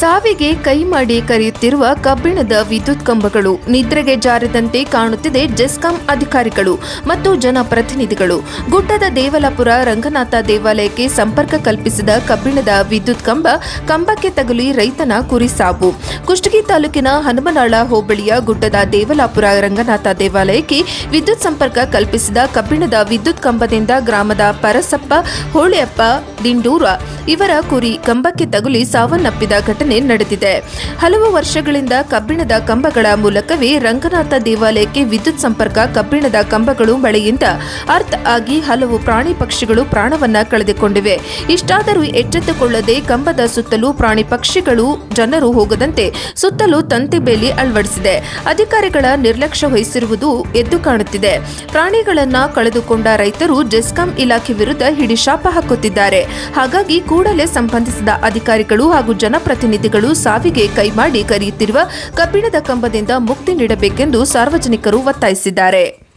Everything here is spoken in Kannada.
ಸಾವಿಗೆ ಕೈ ಮಾಡಿ ಕರೆಯುತ್ತಿರುವ ಕಬ್ಬಿಣದ ವಿದ್ಯುತ್ ಕಂಬಗಳು. ನಿದ್ರೆಗೆ ಜಾರದಂತೆ ಕಾಣುತ್ತಿದೆ ಜೆಸ್ಕಾಂ ಅಧಿಕಾರಿಗಳು ಮತ್ತು ಜನಪ್ರತಿನಿಧಿಗಳು. ಗುಡ್ಡದ ದೇವಲಾಪುರ ರಂಗನಾಥ ದೇವಾಲಯಕ್ಕೆ ಸಂಪರ್ಕ ಕಲ್ಪಿಸಿದ ಕಬ್ಬಿಣದ ವಿದ್ಯುತ್ ಕಂಬಕ್ಕೆ ತಗುಲಿ ರೈತನ ಕುರಿ ಸಾವು. ಕುಷ್ಟಗಿ ತಾಲೂಕಿನ ಹನುಮನಾಳ ಹೋಬಳಿಯ ಗುಡ್ಡದ ದೇವಲಾಪುರ ರಂಗನಾಥ ದೇವಾಲಯಕ್ಕೆ ವಿದ್ಯುತ್ ಸಂಪರ್ಕ ಕಲ್ಪಿಸಿದ ಕಬ್ಬಿಣದ ವಿದ್ಯುತ್ ಕಂಬದಿಂದ ಗ್ರಾಮದ ಪರಸಪ್ಪ ಹೋಳೆಯಪ್ಪ ದಿಂಡೂರ ಇವರ ಕುರಿ ಕಂಬಕ್ಕೆ ತಗುಲಿ ಸಾವನ್ನಪ್ಪಿದ ಘಟನೆ ನಡೆದಿದೆ. ಹಲವು ವರ್ಷಗಳಿಂದ ಕಬ್ಬಿಣದ ಕಂಬಗಳ ಮೂಲಕವೇ ರಂಗನಾಥ ದೇವಾಲಯಕ್ಕೆ ವಿದ್ಯುತ್ ಸಂಪರ್ಕ. ಕಬ್ಬಿಣದ ಕಂಬಗಳು ಮಳೆಯಿಂದ ಅರ್ಥ ಆಗಿ ಹಲವು ಪ್ರಾಣಿ ಪಕ್ಷಿಗಳು ಪ್ರಾಣವನ್ನ ಕಳೆದುಕೊಂಡಿವೆ. ಇಷ್ಟಾದರೂ ಎಚ್ಚೆತ್ತುಕೊಳ್ಳದೆ ಕಂಬದ ಸುತ್ತಲೂ ಪ್ರಾಣಿ ಪಕ್ಷಿಗಳು ಜನರು ಹೋಗದಂತೆ ಸುತ್ತಲೂ ತಂತಿ ಬೇಲಿ ಅಳವಡಿಸಿದೆ. ಅಧಿಕಾರಿಗಳ ನಿರ್ಲಕ್ಷ್ಯ ವಹಿಸಿರುವುದು ಎದ್ದು ಕಾಣುತ್ತಿದೆ. ಪ್ರಾಣಿಗಳನ್ನ ಕಳೆದುಕೊಂಡ ರೈತರು ಜೆಸ್ಕಾಂ ಇಲಾಖೆ ವಿರುದ್ಧ ಹಿಡಿಶಾಪ ಹಾಕುತ್ತಿದ್ದಾರೆ. ಹಾಗಾಗಿ ಕೂಡಲೇ ಸಂಬಂಧಿಸಿದ ಅಧಿಕಾರಿಗಳು ಹಾಗೂ ಜನಪ್ರತಿನಿಧಿಗಳು ಸಾವಿಗೆ ಕೈ ಮಾಡಿ ಕರೆಯುತ್ತಿರುವ ಕಬ್ಬಿಣದ ಕಂಬದಿಂದ ಮುಕ್ತಿ ನೀಡಬೇಕೆಂದು ಸಾರ್ವಜನಿಕರು ಒತ್ತಾಯಿಸಿದ್ದಾರೆ.